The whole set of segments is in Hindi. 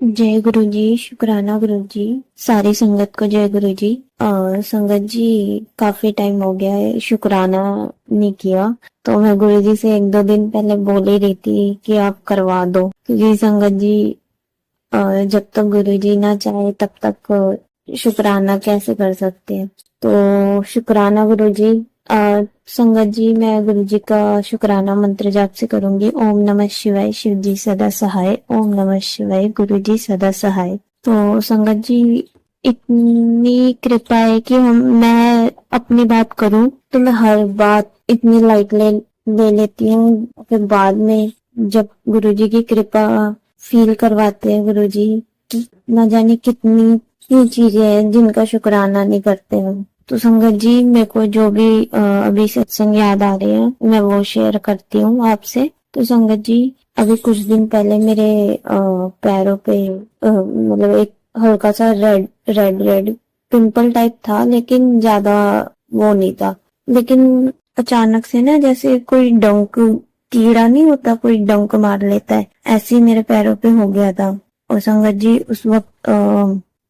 जय गुरु जी। शुक्राना गुरु जी। सारी संगत को जय गुरु जी। और संगत जी, काफी टाइम हो गया है शुक्राना नहीं किया, तो मैं गुरु जी से एक दो दिन पहले बोल ही रही थी कि आप करवा दो, क्योंकि संगत जी जब तक गुरु जी ना चाहे तब तक शुक्राना कैसे कर सकते हैं। तो शुक्राना गुरु जी। संगत जी, मैं गुरु जी का शुक्राना मंत्र जाप से करूंगी। ओम नमः शिवाय, शिव जी सदा सहाय। ओम नमः शिवाय, गुरु जी सदा सहाय। तो संगत जी, इतनी कृपा है कि मैं अपनी बात करूं तो मैं हर बात इतनी लाइट ले लेती हूँ, फिर बाद में जब गुरु जी की कृपा फील करवाते हैं गुरु जी की, न जाने कितनी ही चीजें हैं जिनका शुक्राना नहीं करते हम। तो संगत जी, मेरे को जो भी अभी सत्संग याद आ रहे हैं मैं वो शेयर करती हूँ आपसे। तो संगत जी, अभी कुछ दिन पहले मेरे पैरों पे मतलब एक हल्का सा red red red pimple type था, लेकिन ज्यादा वो नहीं था। लेकिन अचानक से ना, जैसे कोई डंक, कीड़ा नहीं होता कोई डंक मार लेता है, ऐसे ही मेरे पैरों पे हो गया था। और संगत जी, उस वक्त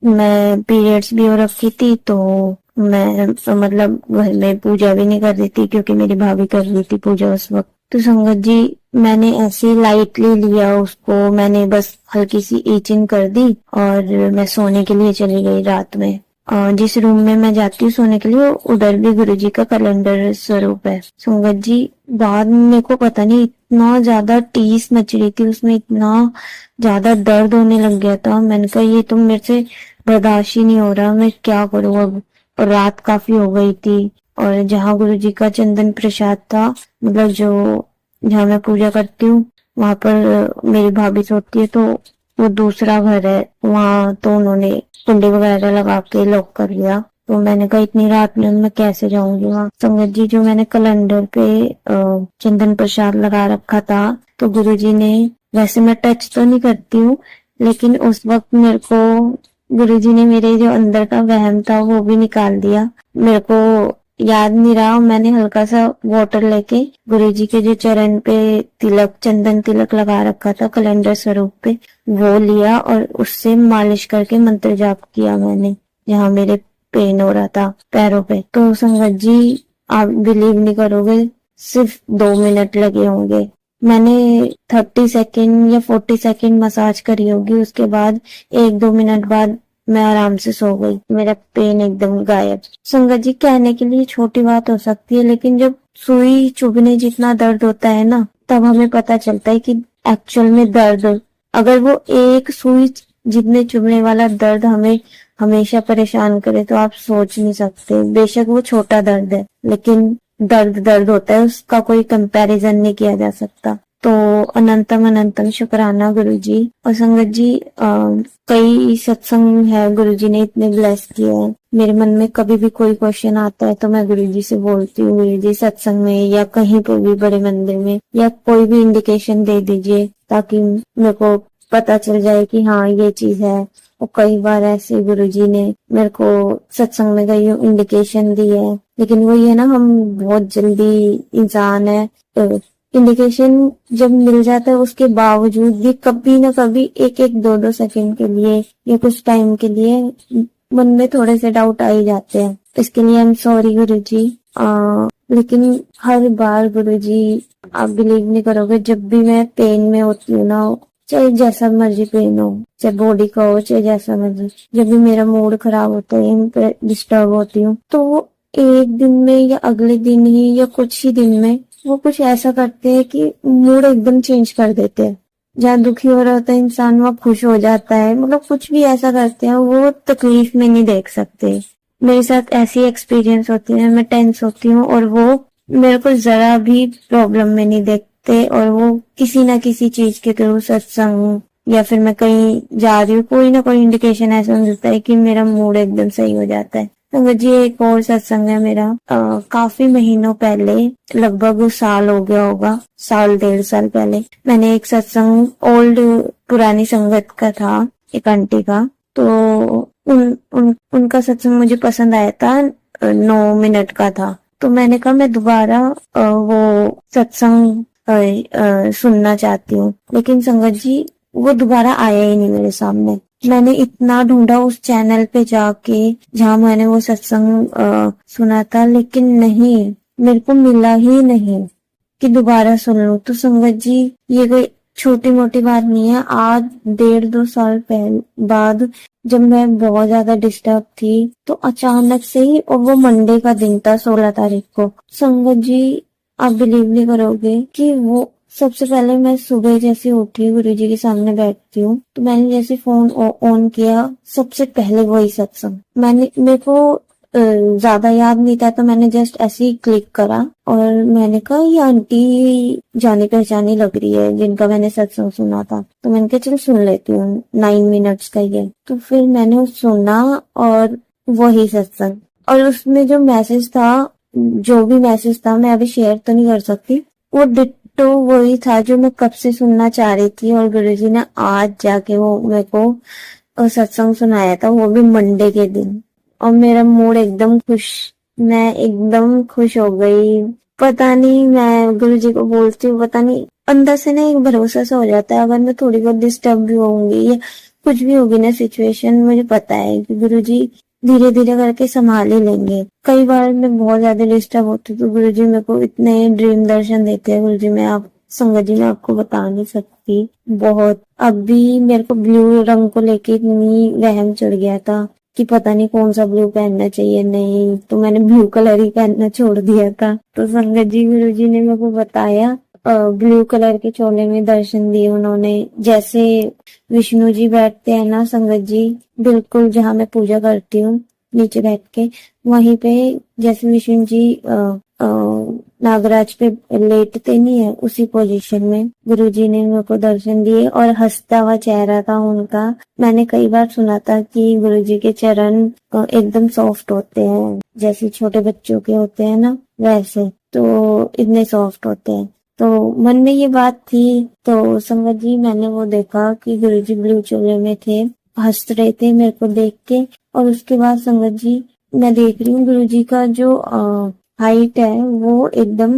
मैं पीरियड्स भी हो रखी थी, तो मैं मतलब घर में पूजा भी नहीं कर रही थी, क्योंकि मेरी भाभी कर रही थी पूजा उस वक्त। तो संगत जी, मैंने ऐसे लाइटली लिया उसको, मैंने बस हल्की सी ईचिंग कर दी और मैं सोने के लिए चली गई रात में। जिस रूम में मैं जाती हूँ सोने के लिए, उधर भी गुरु जी का कैलेंडर स्वरूप है। संगत जी, बाद में मेरे को पता नहीं, इतना ज्यादा टीस मच रही थी उसमें, इतना ज्यादा दर्द होने लग गया था। मैंने कहा ये तो मेरे से बर्दाश्त ही नहीं हो रहा, मैं क्या करूँ अब। और रात काफी हो गई थी, और जहाँ गुरु जी का चंदन प्रसाद था, मतलब जो जहाँ मैं पूजा करती हूँ, वहां पर मेरी भाभी सोती है, तो वो दूसरा घर है वहां, तो उन्होंने कुंडी वगैरह लगा के लॉक कर लिया। तो मैंने कहा इतनी रात में मैं कैसे जाऊंगी वहां। संगत जी, जो मैंने कैलेंडर पे चंदन प्रसाद लगा रखा था, तो गुरु जी ने, वैसे मैं टच तो नहीं करती हूँ, लेकिन उस वक्त मेरे को गुरुजी ने मेरे जो अंदर का वहम था वो भी निकाल दिया। मेरे को याद नहीं रहा, मैंने हल्का सा वाटर लेके गुरुजी के जो चरण पे तिलक, चंदन तिलक लगा रखा था कैलेंडर स्वरूप पे, वो लिया और उससे मालिश करके मंत्र जाप किया मैंने, जहाँ मेरे पेन हो रहा था पैरों पे। तो संगत जी, आप बिलीव नहीं करोगे, सिर्फ 2 मिनट लगे होंगे। मैंने 30 सेकेंड या 40 सेकेंड मसाज करी होगी, उसके बाद 1-2 मिनट बाद मैं आराम से सो गई, मेरा पेन एकदम गायब। संगत जी, कहने के लिए छोटी बात हो सकती है, लेकिन जब सुई चुभने जितना दर्द होता है ना, तब हमें पता चलता है कि एक्चुअल में दर्द, अगर वो एक सुई जितने चुभने वाला दर्द हमें हमेशा परेशान करे, तो आप सोच नहीं सकते। बेशक वो छोटा दर्द है, लेकिन दर्द दर्द होता है, उसका कोई कंपैरिजन नहीं किया जा सकता। तो अनंतम अनंतम शुक्राना गुरु जी। और संगत जी, कई सत्संग है गुरु जी ने इतने ब्लेस किए हैं। मेरे मन में कभी भी कोई क्वेश्चन आता है तो मैं गुरु जी से बोलती हूँ, गुरु जी सत्संग में या कहीं पर भी बड़े मंदिर में, या कोई भी इंडिकेशन दे दीजिए ताकि मेरे को पता चल जाए कि हाँ ये चीज है। और कई बार ऐसे गुरुजी ने मेरे को सत्संग में कई इंडिकेशन दी है, लेकिन वो ये ना, हम बहुत जल्दी इंसान है, इंडिकेशन जब मिल जाता है उसके बावजूद भी कभी ना कभी 1-1, 2-2 सेकंड के लिए या कुछ टाइम के लिए मन में थोड़े से डाउट आ ही जाते हैं। इसके लिए आई एम सॉरी गुरुजी। लेकिन हर बार गुरुजी, आप बिलीव नहीं करोगे, जब भी मैं पेन में होती हूँ ना, चाहे जैसा मर्जी पेन हो, चाहे बॉडी का हो, चाहे जैसा मर्जी, जब भी मेरा मूड खराब होता है, डिस्टर्ब होती हूँ, तो वो एक दिन में या अगले दिन ही या कुछ ही दिन में वो कुछ ऐसा करते हैं कि मूड एकदम चेंज कर देते हैं। जहाँ दुखी हो रहा होता है इंसान, वहाँ खुश हो जाता है, मतलब कुछ भी ऐसा करते हैं वो तकलीफ में नहीं देख सकते। मेरे साथ ऐसी एक्सपीरियंस होती है, मैं टेंस होती हूँ और वो मेरे को जरा भी प्रॉब्लम में नहीं देखते, और वो किसी ना किसी चीज के थ्रू, सत्संग या फिर मैं कहीं जा रही हूँ, कोई ना कोई इंडिकेशन ऐसा मिलता है कि मेरा मूड एकदम सही हो जाता है। संगत जी, एक और सत्संग है मेरा, काफी महीनों पहले, लगभग साल हो गया होगा, साल 1.5 साल पहले, मैंने एक सत्संग ओल्ड पुरानी संगत का था, एक आंटी का। तो उनका सत्संग मुझे पसंद आया था, 9 मिनट का था। तो मैंने कहा मैं दोबारा वो सत्संग सुनना चाहती हूँ। लेकिन संगत जी, वो दोबारा आया ही नहीं मेरे सामने। मैंने इतना ढूंढा उस चैनल पे जाके जहाँ मैंने वो सत्संग सुना था, लेकिन नहीं, मेरे को मिला ही नहीं कि दोबारा सुन लूं। तो संगत जी, ये कोई छोटी मोटी बात नहीं है। आज 1.5-2 साल पहले बाद जब मैं बहुत ज्यादा डिस्टर्ब थी, तो अचानक से ही, और वो मंडे का दिन था, 16 तारीख को, संगत जी आप बिलीव नहीं करोगे कि वो सबसे पहले मैं सुबह जैसे उठी, गुरुजी के सामने बैठती हूँ, तो मैंने जैसे फोन ऑन किया, सबसे पहले वही सत्संग। मेरे को ज्यादा याद नहीं था, तो मैंने जस्ट ऐसे ही क्लिक करा और मैंने कहा ये आंटी जानी पहचानी लग रही है जिनका मैंने सत्संग सुना था। तो मैंने कहा चल सुन लेती हूँ, 9 मिनट्स का ही है। तो फिर मैंने सुना और वही सत्संग, और उसमें जो मैसेज था, जो भी मैसेज था, मैं अभी शेयर तो नहीं कर सकती, वो डिट्टो वही था जो मैं कब से सुनना चाह रही थी। और गुरुजी ने आज जाके वो मेरे को सत्संग सुनाया था, वो भी मंडे के दिन। और मेरा मूड एकदम खुश, मैं एकदम खुश हो गई। पता नहीं, मैं गुरुजी को बोलती हूँ, पता नहीं अंदर से ना एक भरोसा सा हो जाता है, अगर मैं थोड़ी बहुत डिस्टर्ब भी होंगी या कुछ भी होगी ना सिचुएशन, मुझे पता है कि गुरुजी धीरे धीरे करके संभाल ही लेंगे। कई बार मैं बहुत ज्यादा डिस्टर्ब होती हूँ तो गुरुजी मेरे को इतने ड्रीम दर्शन देते हैं। गुरुजी, मैं आप संगत जी, मैं आपको बता नहीं सकती, बहुत। अभी मेरे को ब्लू रंग को लेके इतनी वहम चढ़ गया था कि पता नहीं कौन सा ब्लू पहनना चाहिए, नहीं तो मैंने ब्लू कलर ही पहनना छोड़ दिया था। तो संगत जी, गुरुजी ने मेरे को बताया, ब्लू कलर के चोले में दर्शन दिए उन्होंने। जैसे विष्णु जी बैठते हैं ना संगत जी, बिल्कुल जहाँ मैं पूजा करती हूँ नीचे बैठ के, वहीं पे जैसे विष्णु जी नागराज पे लेटते नहीं है, उसी पोजीशन में गुरुजी ने मेरे को दर्शन दिए। और हंसता हुआ चेहरा था उनका। मैंने कई बार सुना था कि गुरुजी के चरण एकदम सॉफ्ट होते हैं, जैसे छोटे बच्चों के होते हैं ना, वैसे तो इतने सॉफ्ट होते हैं। तो मन में ये बात थी। तो संगत जी, मैंने वो देखा कि गुरुजी ब्लू चोले में थे, हंस रहे थे मेरे को देख के। और उसके बाद संगत जी, मैं देख रही हूँ गुरुजी का जो हाइट है, वो एकदम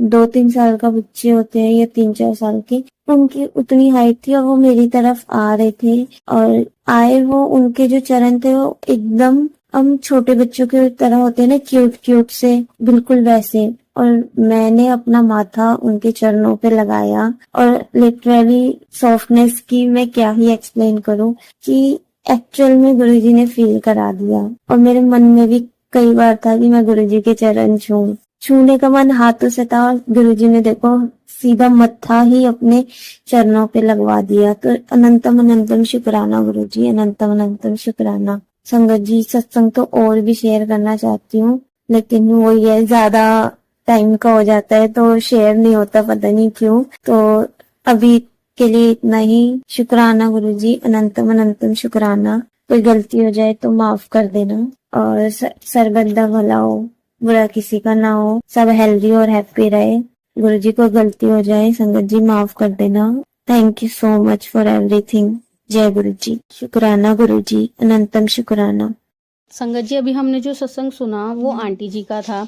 2-3 साल का बच्चे होते हैं या 3-4 साल के, उनकी उतनी हाइट थी। और वो मेरी तरफ आ रहे थे, और आए वो, उनके जो चरण थे वो एकदम हम छोटे बच्चों के तरह होते हैं ना, क्यूट क्यूट से, बिल्कुल वैसे। और मैंने अपना माथा उनके चरणों पे लगाया, और लिटरली सॉफ्टनेस की मैं क्या ही एक्सप्लेन करूं, कि एक्चुअल में गुरुजी ने फील करा दिया। और मेरे मन में भी कई बार था कि मैं गुरुजी के चरण छूने का मन हाथों से था, और गुरुजी ने देखो सीधा मत्था ही अपने चरणों पे लगवा दिया। तो अनंतम अनंतम शुक्राना गुरुजी, अनंतम अनंतम शुक्राना। संगत जी, सत्संग तो और भी शेयर करना चाहती हूँ, लेकिन वो ये ज्यादा टाइम का हो जाता है तो शेयर नहीं होता, पता नहीं क्यों। तो अभी के लिए इतना ही। शुक्राना गुरुजी, अनंतम अनंतम शुक्राना। कोई गलती हो जाए तो माफ कर देना, और सर्वदा भला हो, बुरा किसी का ना हो, सब हेल्दी और हैप्पी रहे। गुरुजी को गलती हो जाए, संगत जी माफ कर देना। Thank you so much for everything. जय गुरुजी। शुक्राना गुरुजी, अनंतम शुक्राना। संगत जी, अभी हमने जो सत्संग सुना वो आंटी जी का था।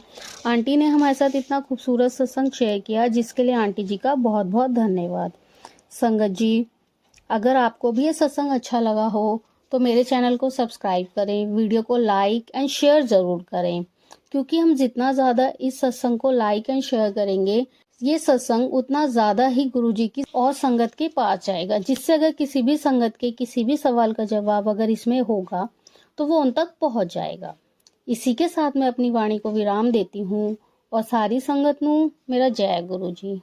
आंटी ने हमारे साथ इतना खूबसूरत सत्संग शेयर किया, जिसके लिए आंटी जी का बहुत बहुत धन्यवाद। संगत जी, अगर आपको भी ये सत्संग अच्छा लगा हो तो मेरे चैनल को सब्सक्राइब करें, वीडियो को लाइक एंड शेयर ज़रूर करें, क्योंकि हम जितना ज़्यादा इस सत्संग को लाइक एंड शेयर करेंगे, ये सत्संग उतना ज़्यादा ही गुरुजी की और संगत के पास जाएगा, जिससे अगर किसी भी संगत के किसी भी सवाल का जवाब अगर इसमें होगा तो वो उन तक पहुंच जाएगा। इसी के साथ मैं अपनी वाणी को विराम देती हूँ, और सारी संगत नू मेरा जय गुरु जी।